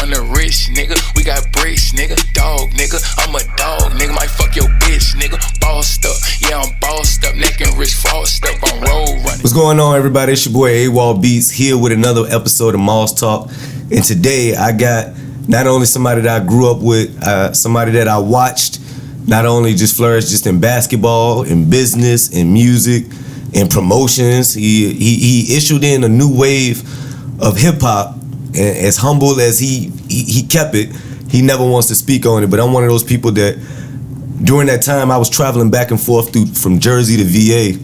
from the rich, nigga. We got bricks, nigga. Dog, nigga. I'm a dog, nigga. Might fuck your bitch, nigga. Bossed up. Yeah, I'm bossed up. Neck and wrist frost up. I'm road running. What's going on, everybody? It's your boy AWOL Beatz here with another episode of Moss Talk. And today I got not only somebody that I grew up with, somebody that I watched not only just flourish just in basketball, in business, in music, in promotions. He issued in a new wave of hip hop, and as humble as he kept it, he never wants to speak on it. But I'm one of those people that during that time I was traveling back and forth from Jersey to VA,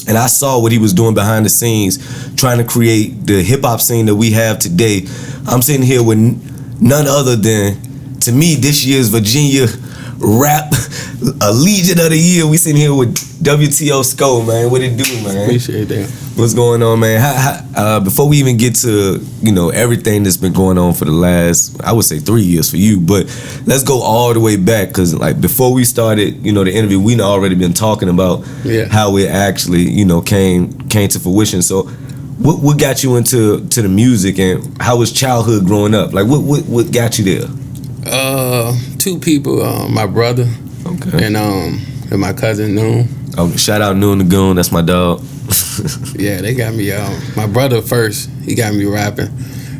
and I saw what he was doing behind the scenes, trying to create the hip hop scene that we have today. I'm sitting here with none other than, to me, this year's Virginia Rap Legion of the Year. We sitting here with WTO Sco, man. What it do, man? Appreciate that. What's going on, man? Before we even get to everything that's been going on for the last, I would say 3 years for you, but let's go all the way back, because like before we started, the interview, we already been talking about how it actually, came to fruition. So what got you into the music, and how was childhood growing up? Like what got you there? Two people, my brother, and my cousin Noon. Oh, shout out Noon the Goon, that's my dog. Yeah, they got me. My brother first, he got me rapping.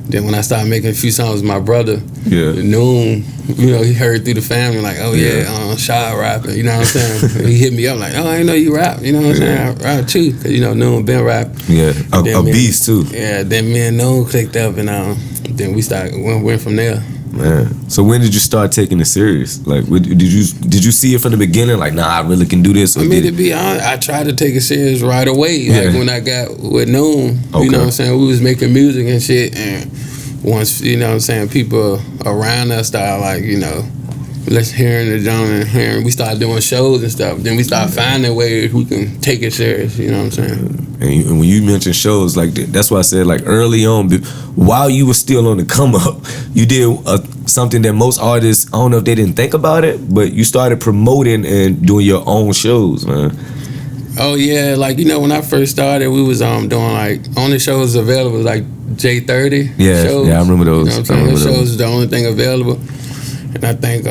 Then when I started making a few songs with my brother, Noon, he heard through the family like, oh yeah, Shy rapping. You know what I'm saying? He hit me up like, oh, I didn't know you rap. You know what I'm saying? I rap too, cause Noon been rapping. Yeah, a beast too. Yeah, then me and Noon clicked up, and then we went from there. Man, so when did you start taking it serious? Like, did you see it from the beginning? Like, nah, I really can do this. Or to be honest, I tried to take it serious right away. Like when I got with Noon, you know what I'm saying? We was making music and shit, and once people around us started like, let's hearing the genre and hearing. We started doing shows and stuff. Then we started finding ways we can take it serious. You know what I'm saying? And when you mentioned shows, like that's why I said, like early on, while you were still on the come up, you did something that most artists, I don't know if they didn't think about it, but you started promoting and doing your own shows, man. Oh yeah, like when I first started, we was doing like only shows available like J30 shows. Yeah, I remember those. Those shows is the only thing available. And I think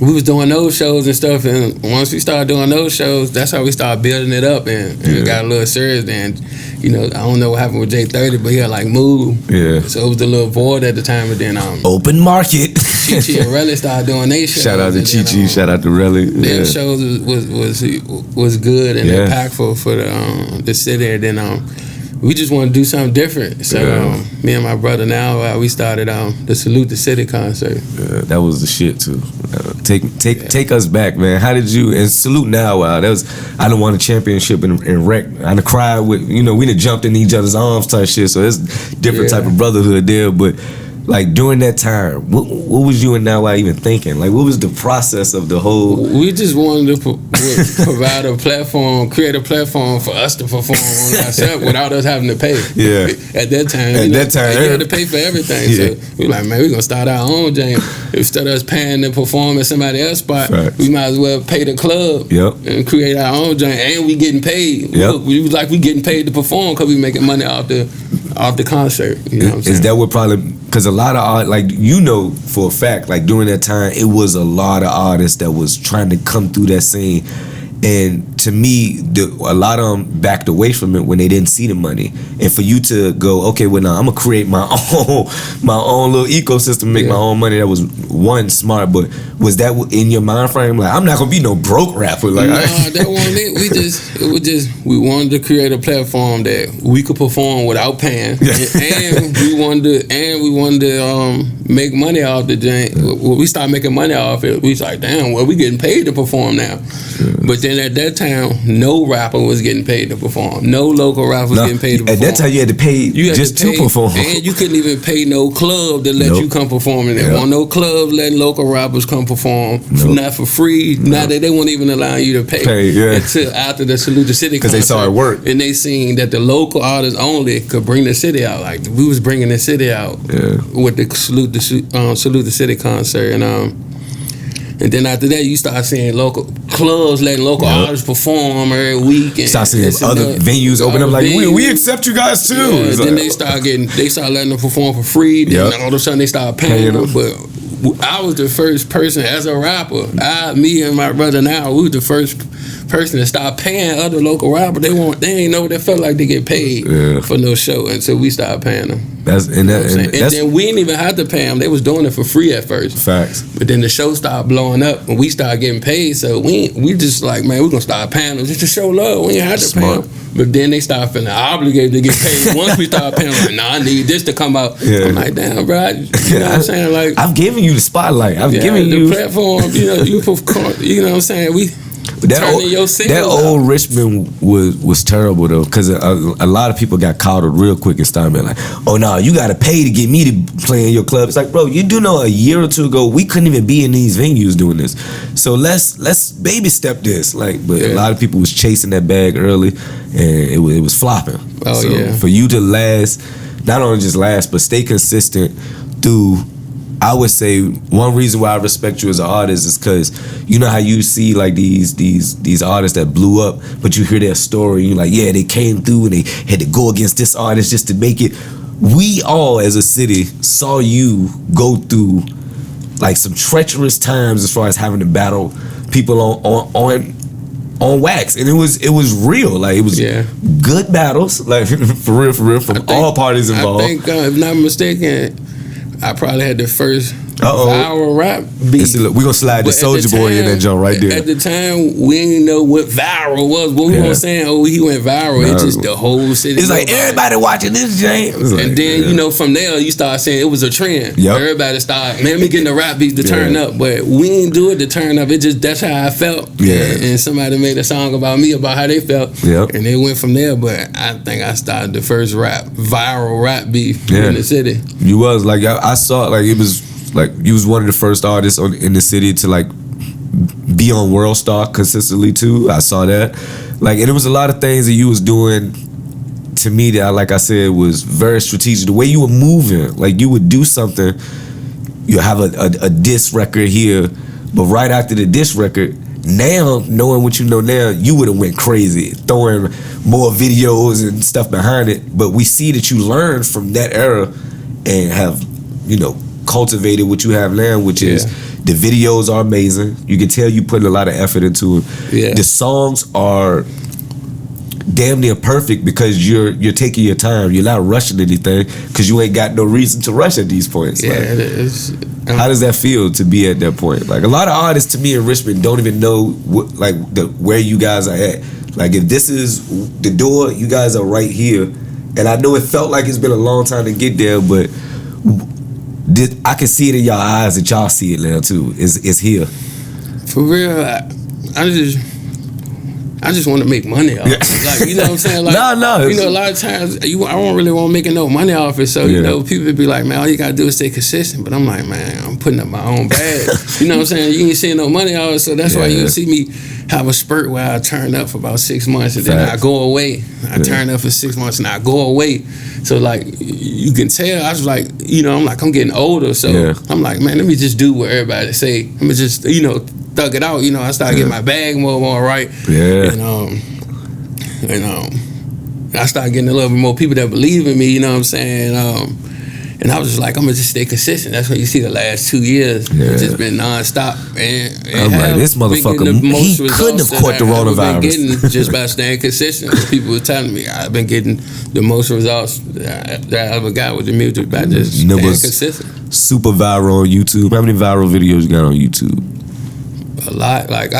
we was doing those shows and stuff, and once we started doing those shows, that's how we started building it up, and it got a little serious. Then, I don't know what happened with J30, but he had like moved. Yeah. So it was a little void at the time, but then open market. Chi and Relly started doing their shows. Shout out to Chi, shout out to Relly. Their shows was good and impactful for the city. And then we just want to do something different. So me and my brother now, we started the Salute the City concert. Yeah, that was the shit too. Take us back, man. How did you, and Salute Now, that was, I done won a championship in rec. I done cried with, we done jumped in each other's arms type shit. So it's different type of brotherhood there. But like during that time, what was you and Now even thinking? Like what was the process of the whole? We just wanted to provide a platform, create a platform for us to perform on ourselves without us having to pay. Yeah. At that time, you had to pay for everything. Yeah. So we like, man, we're gonna start our own jam. Instead of us paying to perform at somebody else's spot, we might as well pay the club and create our own jam, and we getting paid. We was like we getting paid to perform because we making money off the concert. You know what I'm saying? Is that what probably? Because a lot of art, like for a fact, like during that time, it was a lot of artists that was trying to come through that scene, and to me, a lot of them backed away from it when they didn't see the money. And for you to go, okay, well now I'm gonna create my own little ecosystem, make my own money. That was one smart, but was that in your mind frame? Like I'm not gonna be no broke rapper. Like that wasn't it. We wanted to create a platform that we could perform without paying, and we wanted to make money off the jam. When we started making money off it, we was like, damn, well we getting paid to perform now. But then at that time, no rapper was getting paid to perform. No local rapper was getting paid to perform. At that time, you had to pay to perform. And you couldn't even pay no club to let you come perform in there. Wasn't no club letting local rappers come perform, not for free. Not that they won't even allow you to pay until after the Salute the City concert. Because they saw it work. And they seen that the local artists only could bring the city out. Like we was bringing the city out with the Salute the City concert. And And then after that, you start seeing local clubs letting local artists perform every week. And start seeing other venues open up like, we accept you guys too. Yeah, then they start letting them perform for free. Then all of a sudden they start paying them. But I was the first person as a rapper. Me and my brother now, we was the first person to start paying other local rappers. They ain't know what it felt like to get paid for no show until we started paying them. And then we didn't even have to pay them. They was doing it for free at first. Facts. But then the show started blowing up and we started getting paid. So we just like, man, we're gonna start paying them just to show love. We ain't had to pay them. But then they started feeling obligated to get paid. Once we started paying them, like, nah, I need this to come out. I'm like, damn, bro, you know what I'm saying? Like, I've given you the spotlight. I've given you the platform. You know, you know what I'm saying? That old Richmond was terrible though, because a lot of people got caught up real quick and started being like, oh no, you gotta pay to get me to play in your club. It's like, bro, you do know a year or two ago we couldn't even be in these venues doing this. So let's baby step this. Like, but a lot of people was chasing that bag early and it was flopping. For you to last, not only just last, but stay consistent through, I would say one reason why I respect you as an artist is because you know how you see like these artists that blew up, but you hear their story and you're like, yeah, they came through and they had to go against this artist just to make it. We all as a city saw you go through like some treacherous times as far as having to battle people on wax, and it was real. Like, it was good battles, like for real from all parties involved. I think if not mistaken, I probably had the first viral rap beat. We're gonna slide the Soulja Boy in that joint right there. At the time, we didn't know what viral was. What we weren't saying, he went viral. It's just the whole city. It's like everybody watching this, James. And then, you know, from there, you start saying it was a trend. Everybody started, man, me getting the rap beats to turn up. But we didn't do it to turn up. It just, that's how I felt. And somebody made a song about me, about how they felt. And it went from there. But I think I started the first viral rap beat in the city. You was, like, I saw it, like, it was, like, you was one of the first artists in the city to like be on World Star consistently too. I saw that, like, and it was a lot of things that you was doing to me that, like I said, was very strategic. The way you were moving, like, you would do something, you have a diss record here, but right after the diss record, now knowing what you know now, you would have went crazy throwing more videos and stuff behind it. But we see that you learned from that era and have, you know, cultivated what you have now, which is the videos are amazing. You can tell you putting a lot of effort into it. The songs are damn near perfect because you're taking your time. You're not rushing anything because you ain't got no reason to rush at these points. How does that feel to be at that point? Like, a lot of artists to me in Richmond don't even know where you guys are at. Like, if this is the door, you guys are right here. And I know it felt like it's been a long time to get there, but I can see it in y'all eyes that y'all see it now too. It's here. For real, I just want to make money off it. Like, you know what I'm saying? Like, no. You know, a lot of times I don't really want to make no money off it. So, you know, people be like, man, all you got to do is stay consistent. But I'm like, man, I'm putting up my own bag. You know what I'm saying? You ain't seeing no money off it. So that's why you see me have a spurt where I turn up for about 6 months and then I go away. I turn up for 6 months and I go away. So, like, you can tell, I was like, you know, I'm getting older. So I'm like, man, let me just do what everybody say. Let me just, you know, thug it out. You know, I started getting my bag more right. And I started getting a little bit more people that believe in me, you know what I'm saying? And I was just like, I'm gonna just stay consistent. That's what you see the last 2 years. It's just been nonstop. And I'm like, this motherfucker, he couldn't have caught the coronavirus. Getting just by staying consistent. People were telling me I've been getting the most results that I ever got with the music by just staying consistent. Super viral on YouTube. How many viral videos you got on YouTube? A lot. Like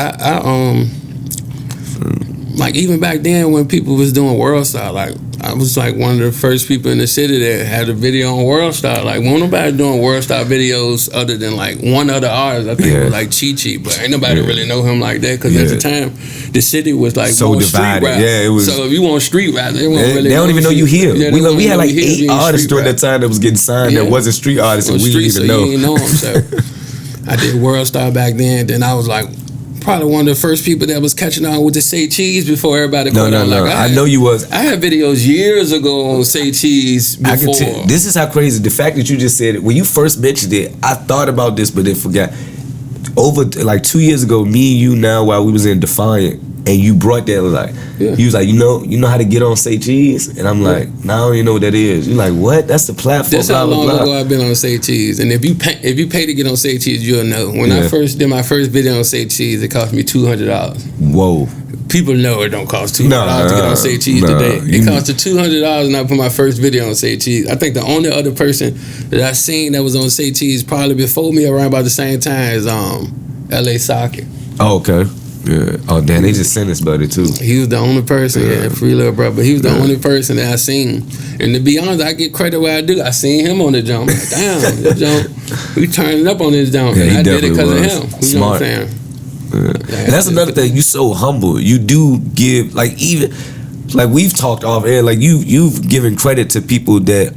like, even back then when people was doing World Star, like, I was like one of the first people in the city that had a video on World Star. Like, won't nobody doing World Star videos other than like one other artist. I think it was like Chi-Chi, but ain't nobody really know him like that because at the time the city was like so divided. Street rap. It was. So if you want street rap, they don't even know you here. We had like 8 artists during that time that was getting signed that wasn't street artists, and we didn't even know. You didn't know them. So I did World Star back then. Then I was like, probably one of the first people that was catching on with the Say Cheese before everybody caught on. Like, I know you was. I had videos years ago on Say Cheese before. I can tell, this is how crazy. The fact that you just said it, when you first mentioned it, I thought about this but then forgot. over like 2 years ago, me and you now while we was in Defiant, and you brought that like, you was like, you know how to get on Say Cheese, and I'm like, nah, I don't even know what that is. You're like, what? That's the platform. That's how long ago I've been on Say Cheese, and if you pay to get on Say Cheese, you'll know. When I first did my first video on Say Cheese, it cost me $200. Whoa. People know it don't cost $200 to get on Say Cheese today. It cost $200 and I put my first video on Say Cheese. I think the only other person that I seen that was on Say Cheese probably before me around about the same time is LA Soccer. Oh, okay. Yeah. Oh, damn, they just sent us buddy too. He was the only person, free little brother. But he was the only person that I seen. And to be honest, I get credit where I do. I seen him on the jump. Like, damn, the jump. We turned up on this jump. Yeah, I did it because of him. You know what I'm saying? Yeah. And that's another thing. You so humble. You do give, like, even like we've talked off air. Like you've given credit to people that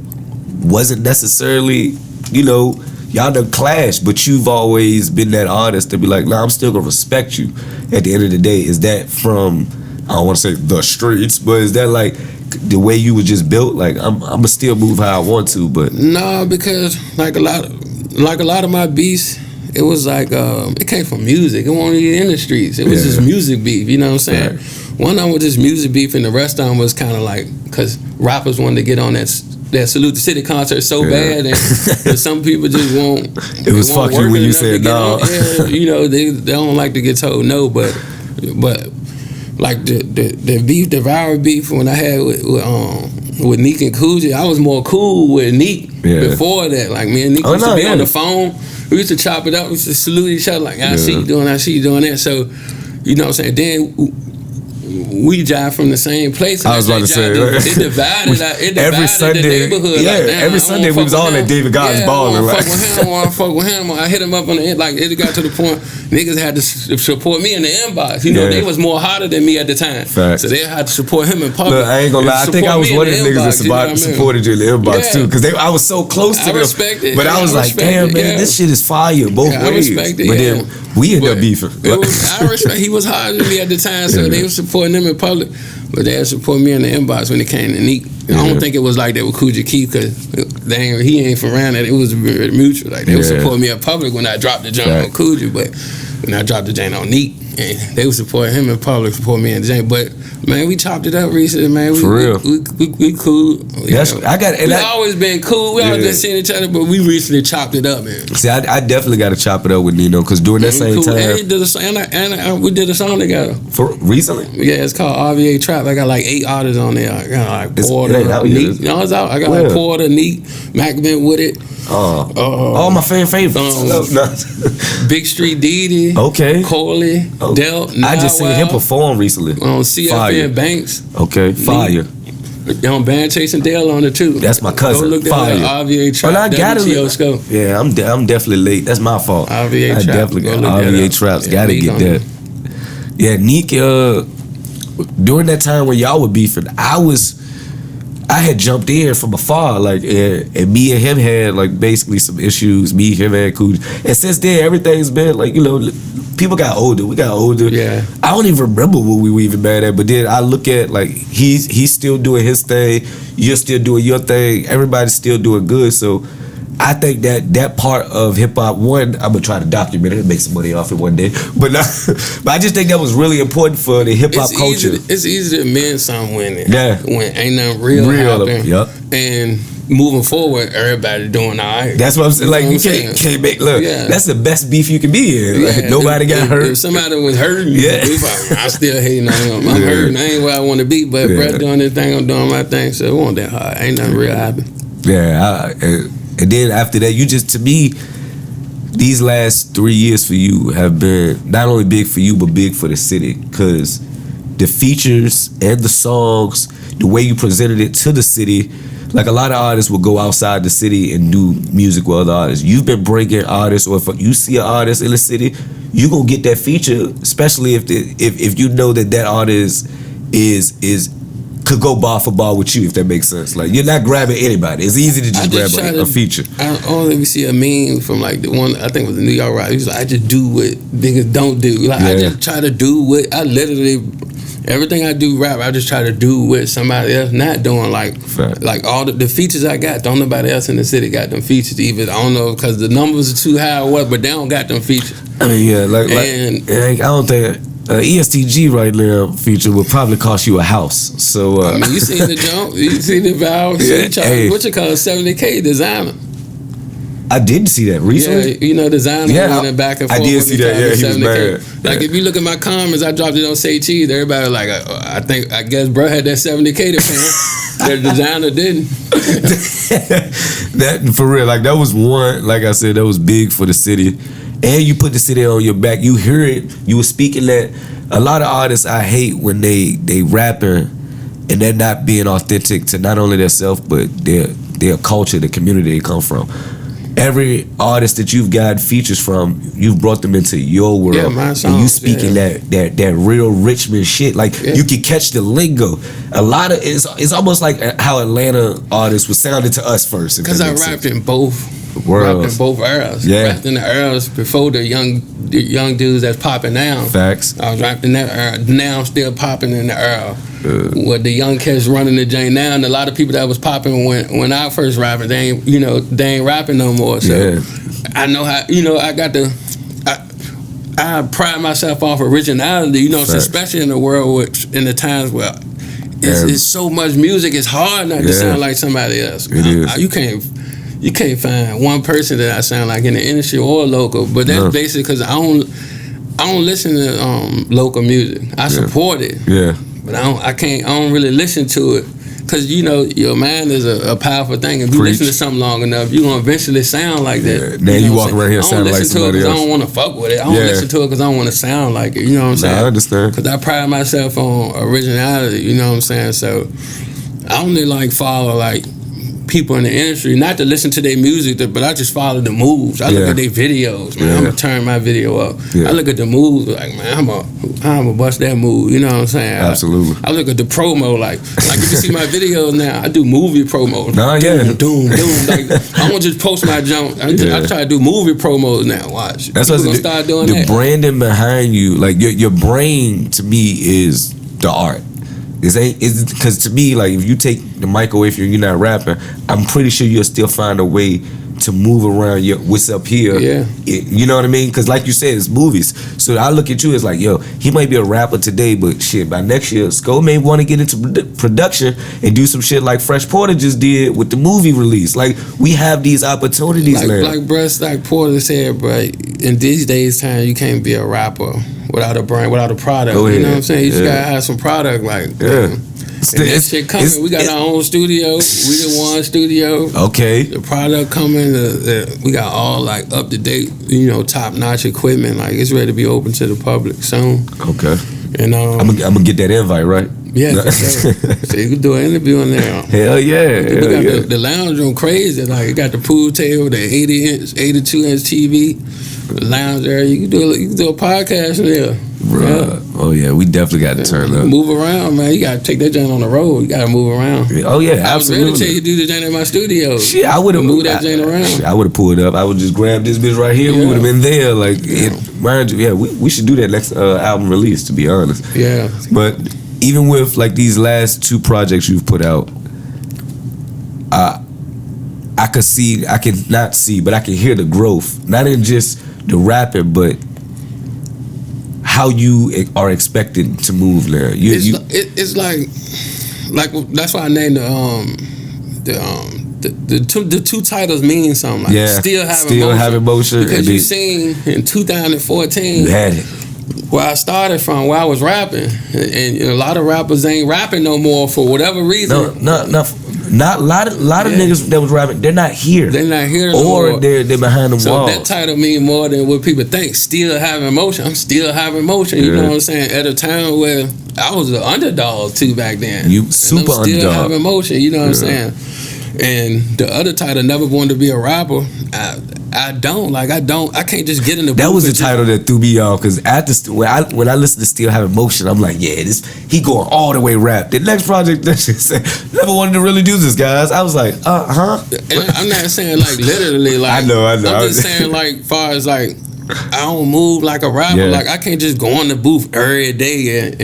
wasn't necessarily, you know, y'all done clash, but you've always been that artist to be like, nah, I'm still gonna respect you. At the end of the day, is that from, I don't want to say the streets, but is that like the way you were just built? Like I'm gonna still move how I want to, but no, because like a lot of my beats. It was like, it came from music. It wasn't even in the streets. It was just music beef, you know what I'm saying? Right. One of them was just music beef, and the rest of them was kind of like, because rappers wanted to get on that Salute the City concert so bad, and some people just won't. It was fuck you when you said no. You know, they don't like to get told no, but like the beef, the viral beef when I had with Neek and Coogee, I was more cool with Neek before that. Like me and Neek used to be on the phone. We used to chop it up. We used to salute each other like, I see you doing that. So, you know what I'm saying? Then we jive from the same place. I was about to say, it divided every Sunday, the neighborhood. Yeah, like, every Sunday we was all at David God's balling. I fuck with him. I hit him up on the end. Like it got to the point niggas had to support me in the inbox. You know, they was more hotter than me at the time. Fact. So they had to support him in public. Look, I ain't gonna lie. I think I was one of the niggas that supported you in the inbox too, because I was so close to them. I respect it. But I was like, damn man, this shit is fire both ways. I respect it. But then we ended up beefing. I respect. He was hotter than me at the time, so they were supporting him in public. But they had support me in the inbox when it came to Neek. I don't think it was like that with Coogee Keith, because he ain't from around that. It was mutual. Like they would support me in public when I dropped the joint on Coogee, but when I dropped the joint on Neek, and they would support him in public, support me in the joint. But man, we chopped it up recently, man. For real, we cool. We always been cool. We always been seeing each other, but we recently chopped it up, man. See, I definitely got to chop it up with Nino, because during that same time, and we did a song together. For recently? Yeah, it's called RVA Trap. I got like 8 artists on there. I got like Porter, Neek. No, it's out. I got like Porter, Neek, Mac been with it. All my favorites. Big Street Didi. Okay. Coley. Del. I just seen him perform recently. On CFN Banks. Okay, fire. On Band Chasing Dale on it too. That's my cousin. Go look fire. At RVA Trap. WTO Sco. Yeah, I'm definitely late. That's my fault. RVA Trap. Definitely got RVA Traps. Gotta get that. Yeah, Neek. During that time when y'all were beefing, I had jumped in from afar, like, and me and him had like basically some issues. Me, him, and Coogee. And since then, everything's been like, you know, people got older. We got older. Yeah. I don't even remember what we were even mad at. But then I look at like he's still doing his thing. You're still doing your thing. Everybody's still doing good. So I think that part of hip hop, one, I'm gonna try to document it and make some money off it one day. But I just think that was really important for the hip hop culture. It's easy to admit something when ain't nothing real happening. Yep. And moving forward, everybody doing all right. That's what I'm saying. Like you can't make look. Yeah. That's the best beef you can be in. Like, nobody got hurt. If somebody was hurting, I'm still hating on him. I'm hurting. I ain't where I want to be. But Brett doing his thing, I'm doing my thing. So it wasn't that hard. Ain't nothing real happening. Yeah. And then after that, you just, to me, these last 3 years for you have been not only big for you, but big for the city. Because the features and the songs, the way you presented it to the city, like a lot of artists will go outside the city and do music with other artists. You've been bringing artists, or if you see an artist in the city, you gonna get that feature, especially if you know that artist is could go bar for bar with you, if that makes sense. Like, you're not grabbing anybody. It's easy to just grab a feature. I only see a meme from like the one, I think it was the New York Rap. He was like, I just do what niggas don't do. Like, I just try to do what I literally everything I do rap, I just try to do with somebody else not doing. Like all the features I got, don't nobody else in the city got them features. Even I don't know because the numbers are too high or what, but they don't got them features. I mean, yeah, I don't think ESTG right now feature would probably cost you a house. So I mean, you seen the jump, you see the valve, what you call $70K designer. I did see that recently. Yeah, you know, designer running back and forth. I did see that. Yeah, he was mad. Like if you look at my comments, I dropped it on Say Cheese. Everybody like, I guess bro had that $70K to pay him. The designer didn't. That for real, like that was one. Like I said, that was big for the city, and you put the city on your back. You hear it. You were speaking that. A lot of artists I hate when they rapping and they're not being authentic to not only themselves but their culture, the community they come from. Every artist that you've got features from, you've brought them into your world. Yeah, my songs, and you speaking that real Richmond shit. Like you can catch the lingo. A lot of it's almost like how Atlanta artists was sounding to us first. Because I rapped in both worlds, in both eras. Yeah, rapped in the eras before the young dudes that's popping now. Facts. I was rapping in that era. Now I'm still popping in the era. With the young cats running the joint now, and a lot of people that was popping when I first rapping, they ain't rapping no more. So I know how, I pride myself off originality, especially in the world in the times where it's so much music, it's hard not to sound like somebody else. It is. You can't find one person that I sound like in the industry or local, but that's basically because I don't listen to local music. I support it. Yeah. But I don't really listen to it because your mind is a powerful thing. If you listen to something long enough, you're gonna eventually sound like that. Now you walk around here sounding like somebody else. I don't want to fuck with it. I don't listen to it because I don't want to sound like it. You know what I'm saying? I understand. Because I pride myself on originality. You know what I'm saying? So I only follow people in the industry, not to listen to their music, but I just follow the moves. I look at their videos, man. I'm gonna turn my video up. I look at the moves, like, man, I'm gonna bust that move. You know what I'm saying? Absolutely. I look at the promo, like if you see my videos now, I do movie promos. Doom. Like I won't just post my junk. I try to do movie promos now. Watch. That's what gonna start doing. The branding behind you, like your brain, to me is the art. It's because to me, like if you take the mic away from you, you're not rapping, I'm pretty sure you'll still find a way to move around what's up here. Yeah. You know what I mean? Because like you said, it's movies. So I look at you as like, yo, he might be a rapper today, but shit, by next year, Sco may want to get into production and do some shit like Fresh Porter just did with the movie release. Like we have these opportunities now. Like Porter said, bro, in these days time, you can't be a rapper without a brand, without a product. You know what I'm saying? You just gotta have some product, and that shit coming. We got our own studio. We the one studio. Okay. The product coming. We got all up to date, top notch equipment. Like it's ready to be open to the public soon. Okay. And I'm gonna get that invite, right? Yeah. So you can do an interview in there. Hell yeah. We got the lounge room crazy. Like it got the pool table, the 82-inch TV, the lounge area. You can do a podcast in there. Bruh. Oh yeah, we definitely got to turn up. Move around, man. You got to take that joint on the road. You got to move around. Oh yeah, absolutely. I was ready to tell you to do the joint in my studio. Shit, I would have moved that joint around. Shit, I would have pulled up. I would just grab this bitch right here. We would have been there. Mind you, we should do that next album release. To be honest. Yeah. But even with these last two projects you've put out, I can hear the growth. Not in just the rapping, but how you are expected to move there. It's like that's why I named the two titles mean something. Like Still Having Motion. Because you seen in 2014. You had it. Where I started from, where I was rapping, and a lot of rappers ain't rapping no more for whatever reason. Not a lot of niggas that was rapping. They're not here. They're not here no more. Or they're behind the walls. So that title mean more than what people think. Still having motion. I'm still having motion. You know what I'm saying? At a time where I was an underdog too back then. You super underdog. Still having motion. You know what I'm saying? And the other title, Never Wanted to Be a Rapper, I can't just get in the booth. That was the title that threw me off, because when I listen to Still Having Motion, I'm like, yeah, he going all the way rap. The next project that shit said, never wanted to really do this, guys. I was like, huh? And I'm not saying literally, I know. I'm just saying far as I don't move like a rapper. Yeah. I can't just go in the booth every day and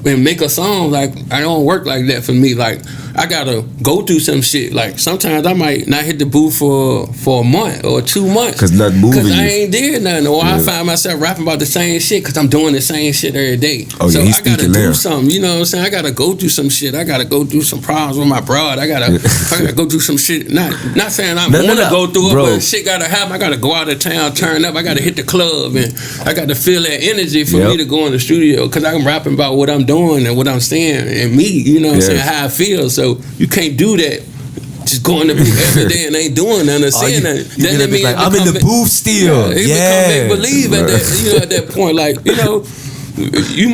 and make a song. Like, I don't work like that for me. Like, I gotta go through some shit. Like, sometimes I might not hit the booth for a month or 2 months. Cause nothing moving. Cause I ain't did nothing. Or I find myself rapping about the same shit cause I'm doing the same shit every day. Oh, so yeah, I gotta do something. You know what I'm saying? I gotta go through some shit. I gotta go through some problems with my broad. I gotta go through some shit. Not saying I wanna go through it, but shit gotta happen. I gotta go out of town, turn up. I gotta hit the club, and I gotta feel that energy for me to go in the studio. Cause I'm rapping about what I'm doing and what I'm saying and me. You know what I'm saying? How I feel. So you can't do that. Just going to booth every day and ain't doing nothing or saying nothing. That mean like, I'm in the booth still. It become make believe at that. At that point, like you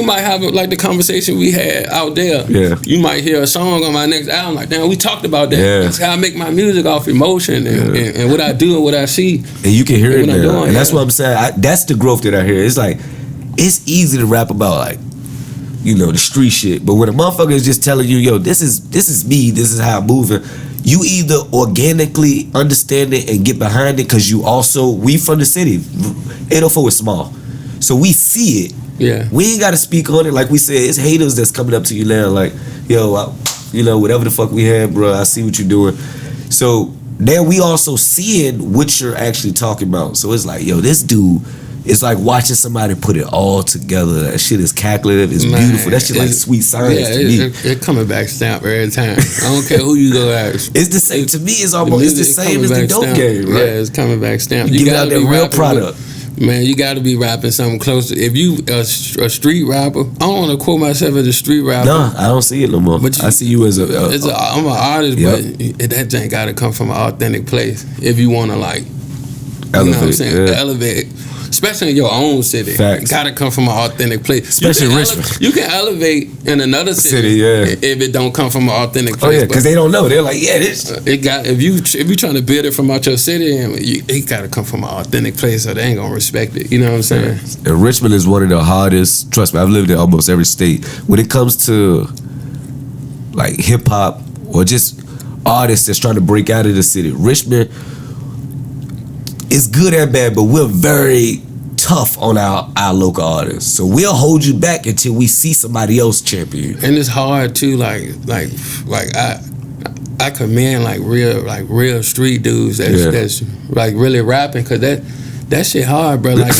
might have like the conversation we had out there. Yeah. You might hear a song on my next album. Like, damn, we talked about that. Yeah. That's how I make my music off emotion and what I do and what I see. And you can hear it now. And that's what I'm saying. That's the growth that I hear. It's like it's easy to rap about like, the street shit. But when a motherfucker is just telling you, yo, this is me, this is how I'm moving, you either organically understand it and get behind it, because we from the city. 804 is small. So we see it. Yeah. We ain't got to speak on it. Like we said, it's haters that's coming up to you now like, yo, whatever the fuck we had, bro, I see what you're doing. So now we also seeing what you're actually talking about. So it's like, yo, this dude, it's like watching somebody put it all together. That shit is calculative. It's beautiful. That shit like sweet science to me. It coming back stamp every time. I don't care who you go ask. It's the same. To me, it's almost the same as the dope game, right? Yeah, it's coming back stamp. You give out that real product. Man, you got to be rapping something close. If you a street rapper, I don't want to quote myself as a street rapper. No, I don't see it no more. But I see you as I'm an artist, but that thing got to come from an authentic place. If you want to like, elevate, you know what I'm saying? Elevate. Especially in your own city. Facts. It gotta come from an authentic place. Especially Richmond. You can elevate in another city if it don't come from an authentic place. Oh yeah, because they don't know. They're like, this. If you trying to build it from out your city, it gotta come from an authentic place, or they ain't gonna respect it. You know what I'm saying? And Richmond is one of the hardest. Trust me, I've lived in almost every state. When it comes to like hip hop or just artists that's trying to break out of the city, Richmond. It's good and bad, but we're very tough on our local artists. So we'll hold you back until we see somebody else champion. And it's hard too, like I commend like real street dudes that's like really rapping, cause that shit hard, bro. Like,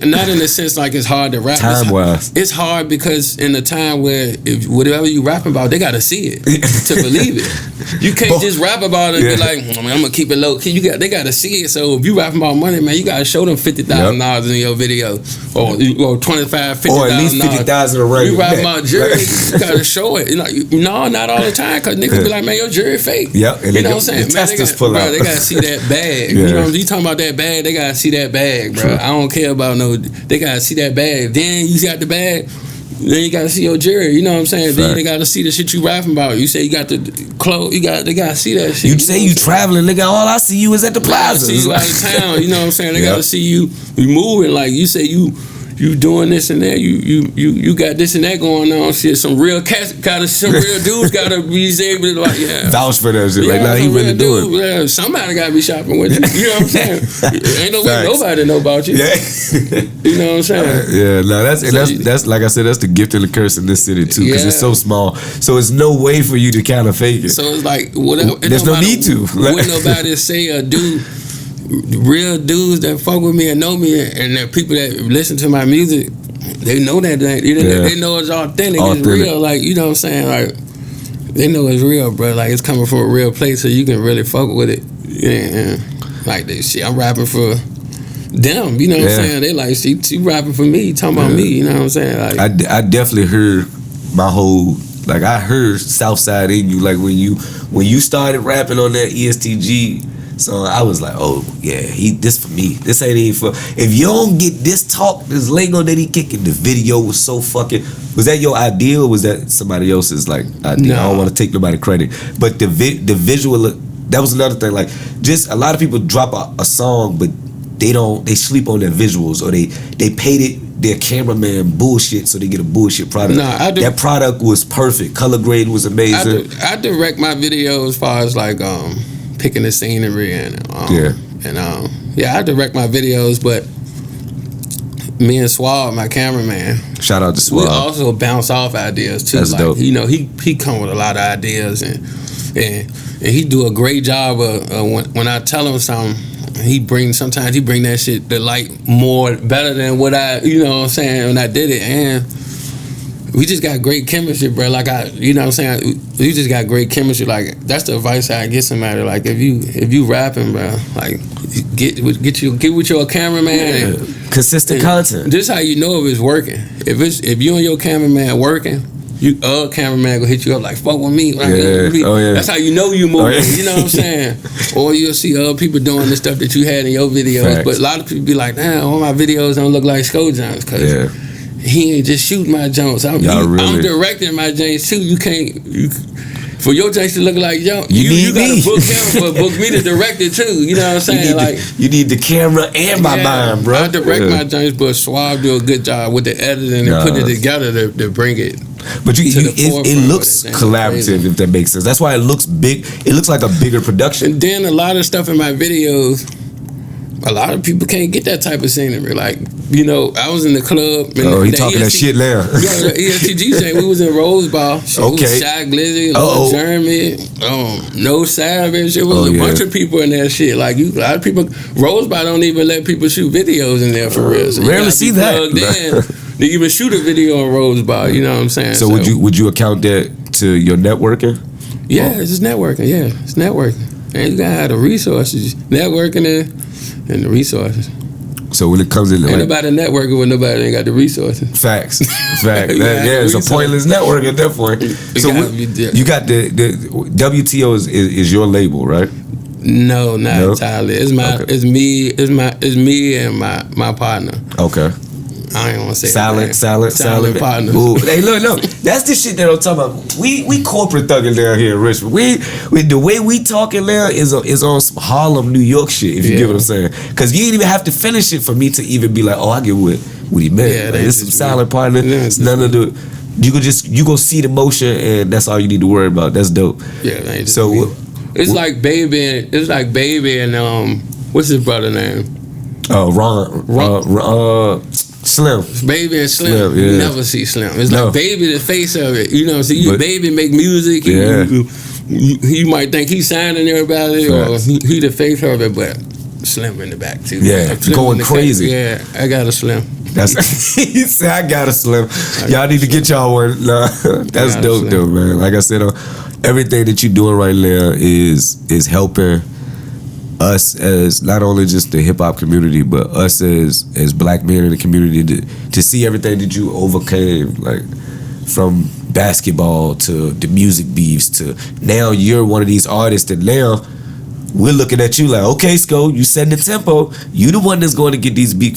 not in the sense like it's hard to rap. Time-wise. It's hard because in a time where if whatever you rapping about, they gotta see it to believe it. You can't just rap about it and be like, I'm gonna keep it low key. They gotta see it. So if you rapping about money, man, you gotta show them $50,000 in your video, or $25,000, $50,000, or at least $50,000 a ring. You rapping about jury, you gotta show it. No, not all the time, cause niggas be like, man, your jury fake. Yep. You know what I'm saying? Man, they gotta see that bag. You know, you talking about that bag, they gotta see that bag, bro. I don't care about they gotta see that bag. Then you got the bag, then you gotta see your jury. You know what I'm saying? Fact. Then they gotta see the shit you rapping about. You say you got the clothes, they gotta see that shit. You say you traveling, nigga, all I see you is at the plaza. See you out of town, you know what I'm saying? They gotta see you moving, like you say you doing this and that, you got this and that going on, shit. Some real cats some real dudes gotta be able to like, vouch for that shit. Like, nah, he really doing it. Yeah, somebody gotta be shopping with you. You know what I'm saying? Ain't no way nobody know about you. Yeah. You know what I'm saying? That's like I said, that's the gift and the curse in this city too, because it's so small. So it's no way for you to kind of fake it. So it's like whatever. There's no need to. Wouldn't nobody say or do. Real dudes that fuck with me and know me, and the people that listen to my music, they know that they know it's authentic, it's real. Like, you know what I'm saying? Like, they know it's real, bro. Like, it's coming from a real place, so you can really fuck with it. Yeah, like this shit. I'm rapping for them. You know what I'm saying? They like, she rapping for me, talking about me. You know what I'm saying? Like, I definitely heard my whole. Like, I heard Southside in you. Like, when you started rapping on that ESTG. So I was like, oh yeah, this for me. This ain't even for. If you don't get this talk, this lingo that he kicking, the video was so fucking. Was that your idea, or was that somebody else's like idea? No. I don't want to take nobody credit, but the visual. That was another thing. Like, just a lot of people drop a song, but they sleep on their visuals, or they paid it their cameraman bullshit so they get a bullshit product. That product was perfect. Color grade was amazing. I direct my video as far as like picking the scenery and I direct my videos, but me and Swab, my cameraman. Shout out to Swab. We also bounce off ideas too. That's dope. You know, he come with a lot of ideas and he do a great job of when I tell him something. Sometimes he bring that shit to light more better than what I, you know what I'm saying, when I did it. And we just got great chemistry, bro. Like you know what I'm saying, we just got great chemistry. Like that's the advice I get somebody. Like if you rapping, bro, like get with your cameraman. Consistent content. This how you know if it's working. If you and your cameraman working, cameraman gonna hit you up like, fuck with me. Right? Oh, yeah. That's how you know you moving. Oh, yeah. You know what I'm saying? Or you'll see other people doing the stuff that you had in your videos. Facts. But a lot of people be like, damn, all my videos don't look like Sco Jones because he ain't just shooting my Jones. I'm directing my James too. You can't. For your James to look like Jones, you gotta book him, but book me to direct it too. You know what I'm saying? You need the camera and my mind, bro. I direct my James, but Swab do a good job with the editing and putting it together to bring it. But it looks collaborative, if that makes sense. That's why it looks big. It looks like a bigger production. And then a lot of stuff in my videos, a lot of people can't get that type of scenery. Like, you know, I was in the club. He talking that shit now. The ESTG thing, we was in Rose Bar. Okay. Shy Glizzy, Jeremy, No Savage. It was a bunch of people in that shit. Like, a lot of people, Rose Bar don't even let people shoot videos in there for real. So rarely see that. To even shoot a video on Rose Bar, you know what I'm saying? So would you account that to your networking? Yeah, it's just networking. Yeah, it's networking. And you gotta have the resources, networking and the resources. So when it comes to ain't nobody networking with nobody ain't got the resources. Facts. It's a pointless network at that point. So you got the WTO is your label, right? No, not entirely. It's me and my partner. Okay. I ain't want to say silent partner. Ooh. Hey, look, that's the shit that I'm talking about. We corporate thugging down here in Richmond. We the way we talking now is on some Harlem, New York shit. If you get what I'm saying, because you ain't even have to finish it for me to even be like, oh, I get what he meant. Yeah, like, it's some silent partner. It's nothing to do. You go see the motion, and that's all you need to worry about. That's dope. Yeah, it's like Baby. It's like Baby and what's his brother name? Ron. Slim. Baby and Slim. You never see Slim. It's like Baby, the face of it. You know, see, Baby make music. You might think he's signing everybody, or he the face of it, but Slim in the back too. Yeah, going crazy. Yeah, I got a Slim. He said, I got a Slim. Y'all need to get y'all one. Nah, that's dope though, man. Like I said, everything that you're doing right now is helping us as not only just the hip hop community, but us as black men in the community to see everything that you overcame, like from basketball to the music beefs to now you're one of these artists that now we're looking at you like, okay, Sco, you setting the tempo. You the one that's going to get these big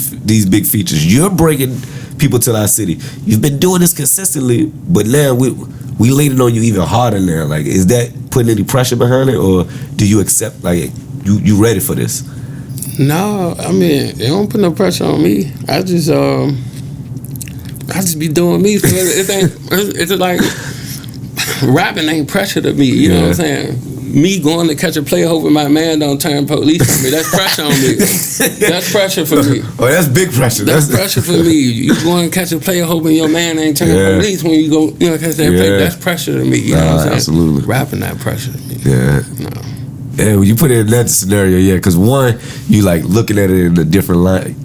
features. You're bringing people to our city. You've been doing this consistently, but now we leaning on you even harder now. Like, is that putting any pressure behind it, or do you accept like you ready for this? No, I mean, they don't put no pressure on me. I just be doing me. It's like rapping ain't pressure to me. You know what I'm saying? Me going to catch a play hoping my man don't turn police on me. That's pressure on me. That's pressure for me. Oh, that's big pressure. That's pressure for me. You going to catch a play hoping your man ain't turn police when you go, catch that play. That's pressure to me. You know what I'm saying? Absolutely. Rapping that pressure to me. Yeah. No. Yeah, when you put it in that scenario, because one, you like looking at it in a different light.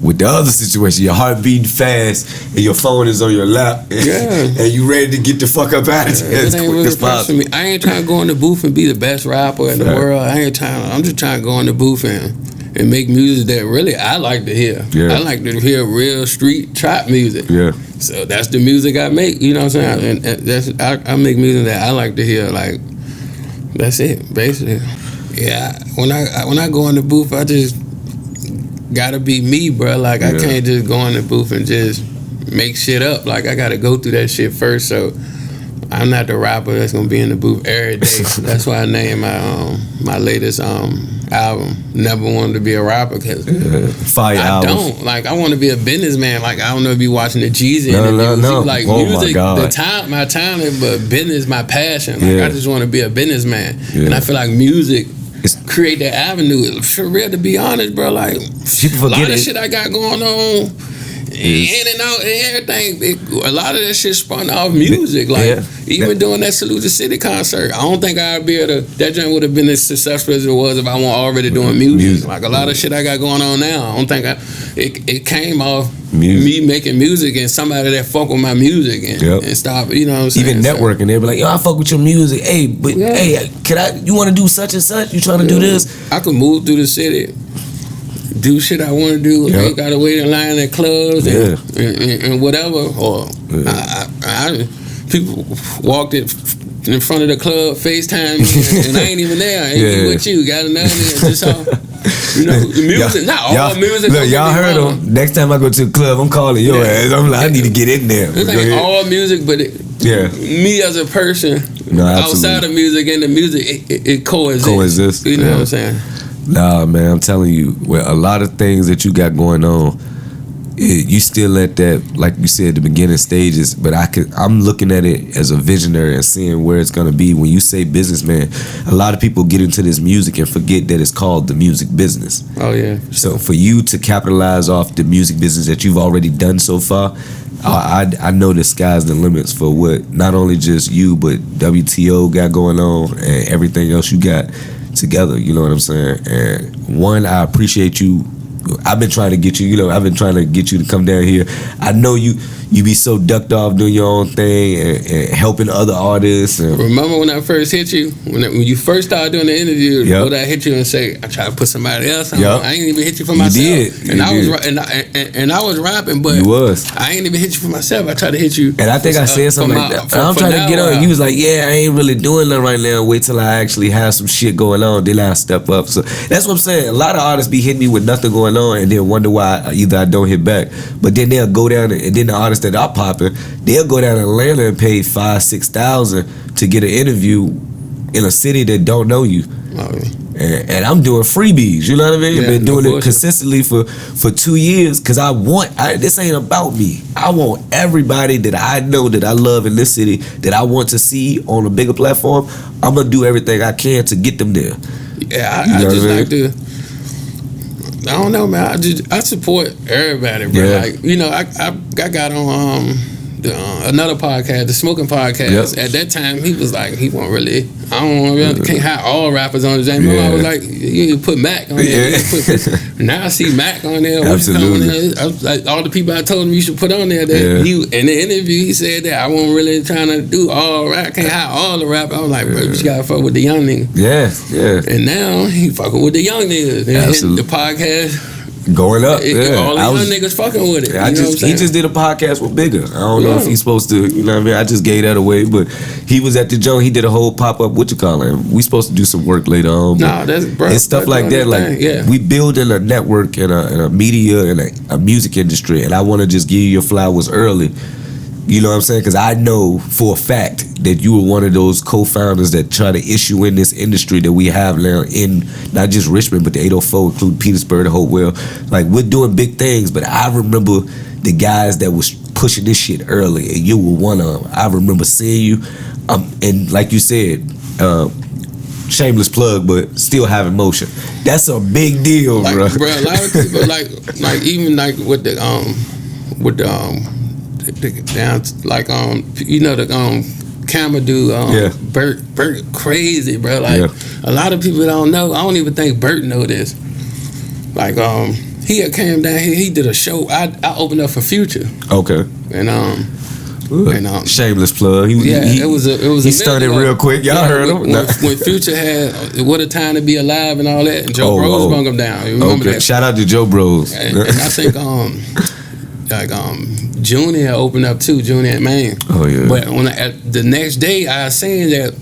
With the other situation, your heart beating fast and your phone is on your lap, and you ready to get the fuck up out of here as quick as possible. I ain't trying to go in the booth and be the best rapper in the world. I'm just trying to go in the booth and make music that really I like to hear. Yeah. I like to hear real street trap music. Yeah. So that's the music I make. You know what I'm saying? And I make music that I like to hear. Like, that's it, basically. Yeah. When I go in the booth, I just gotta be me, bro. Like, I can't just go in the booth and just make shit up. Like, I gotta go through that shit first. So I'm not the rapper that's gonna be in the booth every day. That's why I named my latest album Never Wanted to Be a Rapper, because fire albums. Don't like, I want to be a businessman. Like, I don't know, be watching the Jeezy interviews. No. Like, music, my talent, but business my passion. Like, I just want to be a businessman, and I feel like music create that avenue. For real, to be honest, bro, like, a lot of shit I got going on in and out and everything. A lot of that shit spun off music. Like even doing that Salute the City concert, I don't think I'd be able to. That joint would have been as successful as it was if I weren't already doing music. Like a lot of shit I got going on now, I don't think it came off me making music and somebody that fuck with my music and stop. You know what I'm saying? Even networking, they be like, yo, I fuck with your music. Hey, but hey, you want to do such and such? You trying to do this? I could move through the city, do shit I want to do. I ain't got to wait in line at clubs and whatever. Or people walked in front of the club, FaceTime me, and I ain't even there. I ain't with you. Got another just all. You know, music, not all music. Look, y'all heard him. Next time I go to the club, I'm calling your ass. I'm like, I need to get in there. It's like all music, but me as a person, outside of music and the music, it coexists. You know what I'm saying? Nah, man, I'm telling you, with a lot of things that you got going on, you still at that, like you said, the beginning stages. But I'm looking at it as a visionary and seeing where it's gonna be. When you say businessman, a lot of people get into this music and forget that it's called the music business. Oh yeah. So for you to capitalize off the music business that you've already done so far, I know the sky's the limits for what not only just you but WTO got going on and everything else you got together. You know what I'm saying? And one, I appreciate you. I've been trying to get you, I've been trying to get you to come down here. I know you be so ducked off doing your own thing and helping other artists. And remember when I first hit you? When you first started doing the interview, would I hit you and say, I tried to put somebody else on? I ain't even hit you for myself. You did. And I was rapping, but you was. I ain't even hit you for myself. I tried to hit you. And I think I said something like that. I'm trying to get on. You was like, I ain't really doing nothing right now. Wait till I actually have some shit going on. Then I step up. So that's what I'm saying. A lot of artists be hitting me with nothing going on and then wonder why either I don't hit back. But then they'll go down and then the artists that are popping, they'll go down to Atlanta and pay $5,000-$6,000 to get an interview in a city that don't know you. And I'm doing freebies, you know what I mean? I've been doing it consistently for 2 years because this ain't about me. I want everybody that I know that I love in this city that I want to see on a bigger platform. I'm gonna do everything I can to get them there. Yeah, I just like to. I don't know, man. I support everybody, bro. Like, I got on another podcast, the Smoking Podcast. At that time, he was like, he wasn't really. Can't have all rappers on the same. I was like, you put Mac on there. Now I see Mac on there. Absolutely. I was like, all the people I told him you should put on there. That in the interview, he said that I wasn't really trying to do all rap. Can't have all the rap. I was like, bro, you gotta fuck with the young niggas. Yeah. And now he fucking with the young niggas. Absolutely. The podcast. Going up, all the young niggas fucking with it. He just did a podcast with Bigger. I don't know if he's supposed to, you know what I mean? I just gave that away, but he was at the joint. He did a whole pop-up, we supposed to do some work later on. It's stuff like that. Like, we building a network and a media and a music industry, and I want to just give you your flowers early. You know what I'm saying? Because I know for a fact that you were one of those co-founders that try to issue in this industry that we have now in not just Richmond, but the 804, including Petersburg, the Hopewell. Like, we're doing big things, but I remember the guys that was pushing this shit early, and you were one of them. I remember seeing you, and like you said, shameless plug, but still having motion. That's a big deal, bro. A lot of people like even like with the camera dude, Bert crazy, bro. Like a lot of people don't know. I don't even think Bert know this. Like he had came down here. He did a show. I opened up for Future. Okay. And shameless plug. It was. He started real quick. Y'all heard him when Future had "What a Time to Be Alive" and all that. And Joe Bros brung him down. You remember that? Shout out to Joe Bros. And I think Junior opened up too. Junior at Maine. Oh yeah. But the next day I seen that,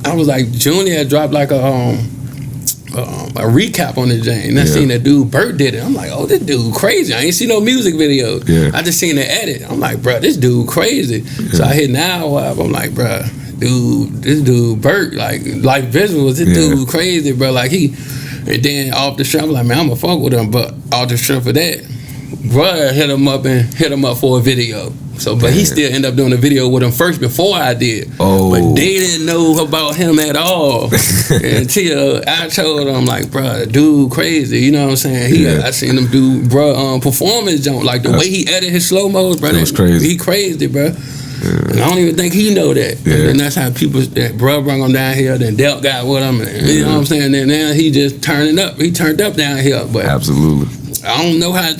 I was like, Junior dropped like a recap on the Jane. And I seen that dude Bert did it. I'm like, oh, this dude crazy. I ain't seen no music video. I just seen the edit. I'm like, bro, this dude crazy. So I hit now. I'm like, bro, this dude Bert, like visuals, this dude crazy, bro. Like and then off the strength, I'm like, man, I'm gonna fuck with him. But off the strength of that, bruh hit him up for a video. So, but he still ended up doing a video with him first before I did. Oh. But they didn't know about him at all until I told them, like, bruh, dude crazy. You know what I'm saying? I seen him do, bruh, performance jump. Like, the way he edited his slow-mos, bruh. That was crazy. He crazy, bruh. Yeah. And I don't even think he know that. Yeah. And that's how people, that bruh brought him down here, then Delk got with him. And, you know what I'm saying? And now he just turning up. He turned up down here. But absolutely. I don't know how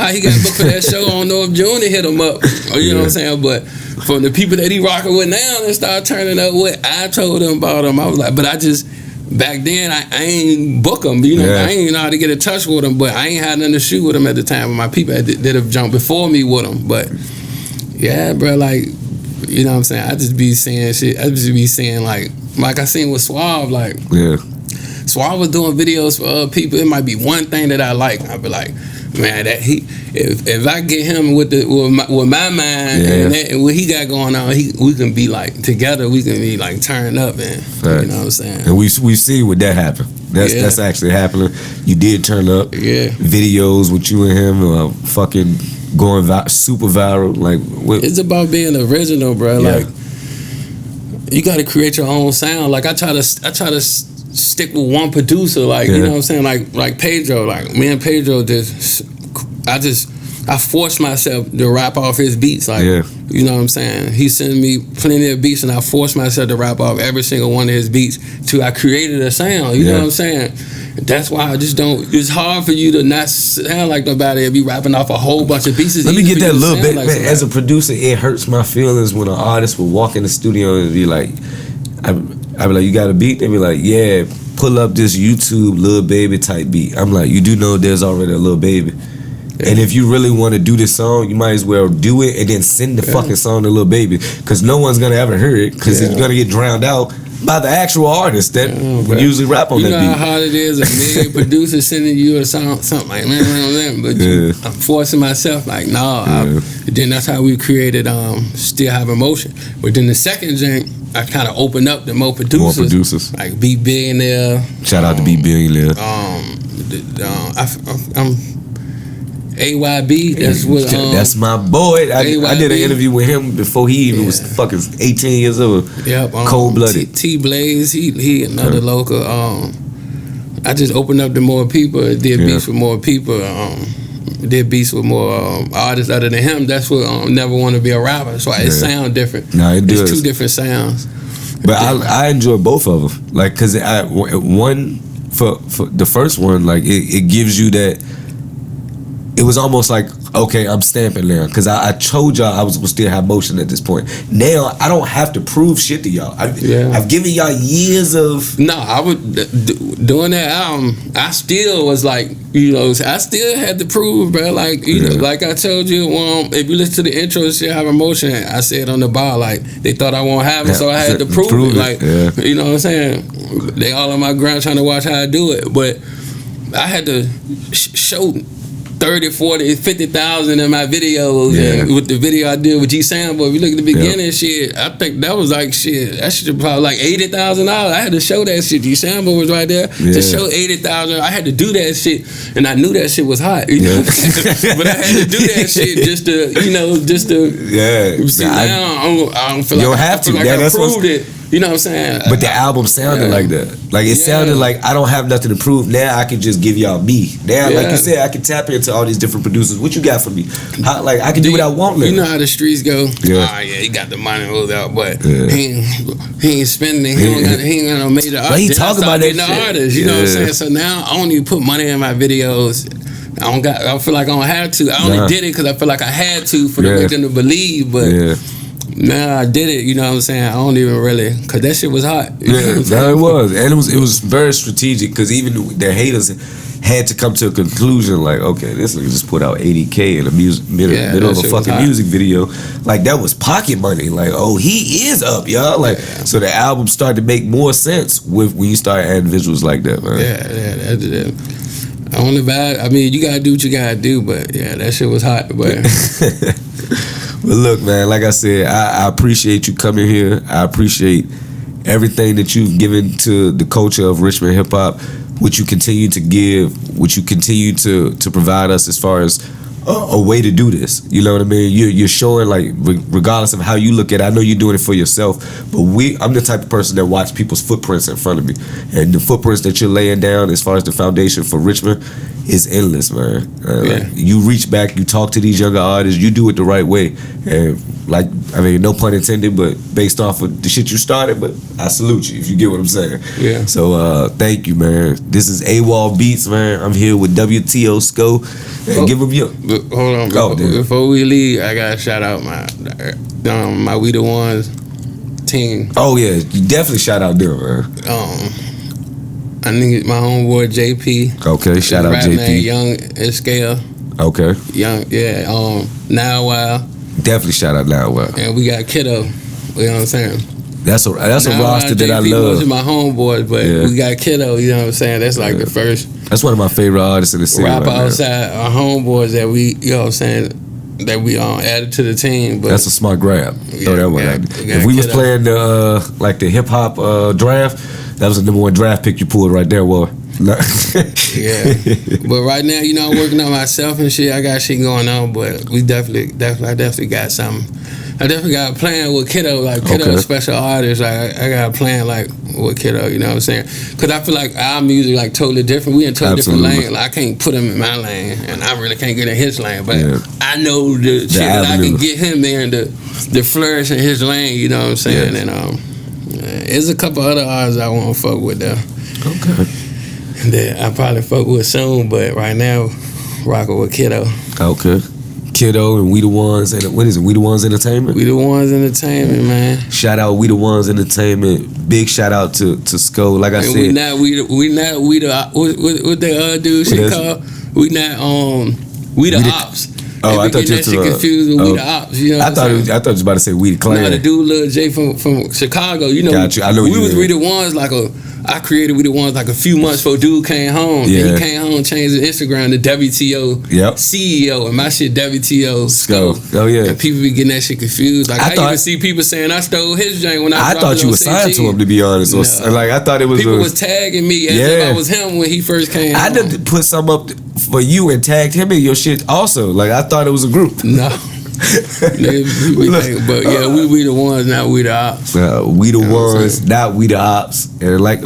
he got booked for that show. I don't know if Junior hit him up. You know what I'm saying? But from the people that he rocking with now and start turning up with, I told him about him. I was like, but I just, back then, I ain't book him. You know, I ain't know how to get in touch with him, but I ain't had nothing to shoot with him at the time. My people did have jumped before me with him. But yeah, bro, like, you know what I'm saying? I just be saying shit. I just be saying, like I seen with Suave, like, Suave was doing videos for other people. It might be one thing that I like. I'd be like, man, that if I get him with my mind and what he got going on, we can be like together. We can be like turned up, man. You know what I'm saying? And we see what that happened. That's actually happening. You did turn up. Yeah. Videos with you and him, fucking going super viral. Like, it's about being original, bro. Yeah. Like, you got to create your own sound. Like, I try to stick with one producer, like, you know what I'm saying, like Pedro, like me and Pedro I forced myself to rap off his beats, like, you know what I'm saying, he sent me plenty of beats and I forced myself to rap off every single one of his beats till I created a sound, you know what I'm saying. That's why I just don't, it's hard for you to not sound like nobody and be rapping off a whole bunch of pieces. Let me get that little bit, like, man, as a producer, it hurts my feelings when an artist will walk in the studio and be like, I be like, you got a beat? They be like, yeah, pull up this YouTube Lil Baby type beat. I'm like, you do know there's already a Lil Baby. Yeah. And if you really want to do this song, you might as well do it and then send the fucking song to Lil Baby. Because no one's going to ever hear it because it's going to get drowned out by the actual artist that would usually rap on that beat. You know how hard it is, a million producers sending you a song, something like, man, but I'm forcing myself, like, then that's how we created Still Have Emotion. But then the second thing, I kind of opened up to more producers. Like Be Billionaire. Shout out to Be Billionaire. I'm AYB. That's my boy. I did an interview with him before he even was fucking 18 years old. Yep. Cold blooded. T Blaze. He another local. I just opened up to more people. Did beats with more people. Did beats with more artists other than him. That's what Never Want to Be a Rapper. So it sounds different. No, it does. It's two different sounds. But I enjoy both of them. Like, cause one for the first one, like it gives you that. It was almost like, okay, I'm stamping now. Because I told y'all I was going to still have motion at this point. Now, I don't have to prove shit to y'all. I've given y'all years of... No, I would... Doing that album, I still was like, you know, I still had to prove, bro. Like, you know, like I told you, if you listen to the intro, Still Have Emotion, I said on the bar, like, they thought I won't have it, so I had to prove it. Like, you know what I'm saying? They all on my ground trying to watch how I do it. But I had to show... 30, 40, 50,000 in my videos, and with the video I did with G Sambo. If you look at the beginning shit, I think that was like shit. That shit probably like $80,000. I had to show that shit. G Sambo was right there to show 80,000. I had to do that shit, and I knew that shit was hot. You know, but I had to do that shit just to see. Now I don't feel like I proved it. You know what I'm saying? But the album sounded like that. Like, it sounded like I don't have nothing to prove. Now I can just give y'all me. Now, like you said, I can tap into all these different producers. What you got for me? Like, I can do what I want now. You know how the streets go? He got the money moved out, but he ain't spending. He ain't got no major artist. But he talk about that shit. Artist, you know what I'm saying? So now I don't even put money in my videos. I feel like I don't have to. I only did it because I feel like I had to for them to believe, but... Nah, I did it. You know what I'm saying? I don't even really, cause that shit was hot. It was, and it was very strategic. Cause even their haters had to come to a conclusion. Like, okay, this nigga just put out $80K in a middle of a fucking music video. Like, that was pocket money. Like, oh, he is up, y'all. Like, so the album started to make more sense when you start adding visuals like that, man. I only bad. I mean, you gotta do what you gotta do, but that shit was hot. But But look, man, like I said, I appreciate you coming here. I appreciate everything that you've given to the culture of Richmond hip hop, what you continue to give, what you continue to provide us as far as a way to do this. You know what I mean? You're showing, like, regardless of how you look at it, I know you're doing it for yourself, but I'm the type of person that watch people's footprints in front of me, and the footprints that you're laying down as far as the foundation for Richmond is endless, man. Like, you reach back, you talk to these younger artists, you do it the right way, and like, I mean, no pun intended, but based off of the shit you started, but I salute you if you get what I'm saying. Yeah. So thank you, man. This is AWOL Beatz, man. I'm here with WTO Sco. Give them your. Hold on, before we leave, I gotta shout out my We the Ones team. Oh yeah, you definitely shout out them, man. I think my homeboy JP. Okay, shout out JP. Young and Scale. Okay. Young, yeah. Now Wow. Definitely shout out Now Wow. And we got Kiddo. You know what I'm saying? That's a roster that I love. Those are my homeboys, but we got Kiddo. You know what I'm saying? That's like the first. That's one of my favorite artists in the city. Rapper right outside our homeboys that we, you know what I'm saying, that we added to the team. But that's a smart grab. Throw that one out. If we was playing the hip hop draft, that was the number one draft pick you pulled right there, boy. Yeah, but right now, you know, I'm working on myself and shit. I got shit going on, but we definitely got something. I definitely got a plan with Kiddo. Like, Kiddo a special artist. Like, I got a plan, like, with Kiddo, you know what I'm saying? Because I feel like our music, like, totally different. We in totally different lanes. Like, I can't put him in my lane, and I really can't get in his lane. But I know the shit that I can get him there and the flourish in his lane, you know what I'm saying? And there's a couple other artists I want to fuck with, though. Okay. That I probably fuck with soon, but right now, rocking with Kiddo. Okay. Kiddo and We the Ones, and what is it? We the Ones Entertainment. We the Ones Entertainment, man. Shout out We the Ones Entertainment. Big shout out to Sco. Like I said, we not what they dude shit called? We the Ops. Oh, I thought you were confused with We the Ops. You know I thought you was about to say We the Clan. No, the dude Lil J from Chicago. You know, got you. I know we was We the Ones I created We the Ones like a few months before dude came home. Yeah. And he came home, changed his Instagram to WTO CEO, and my shit WTO Sco. Oh yeah. And people be getting that shit confused. Like I even see people saying I stole his joint when I thought you were signed to him, to be honest. No. Like I thought it was people was tagging me as if I was him when he first came home. I did put some up for you and tagged him in your shit also. Like I thought it was a group. No. But yeah, we the Ones, not We the Ops. We the Ones, not We the Ops. And like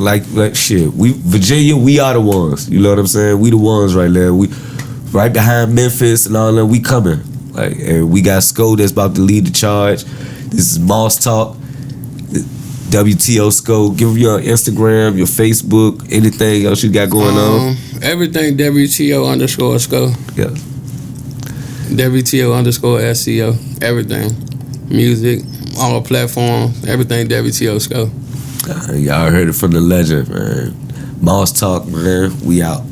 shit, Virginia, we are the ones. You know what I'm saying? We the ones right there. We right behind Memphis and all that. We coming. Like, and we got Sco that's about to lead the charge. This is Moss Talk. WTO Sco. Give them your Instagram, your Facebook, anything else you got going on. Everything WTO_Sco. Yeah. WTO SCO, everything, music, all platforms, everything WTO Sco. Y'all heard it from the legend, man. Moss Talk, man. We out.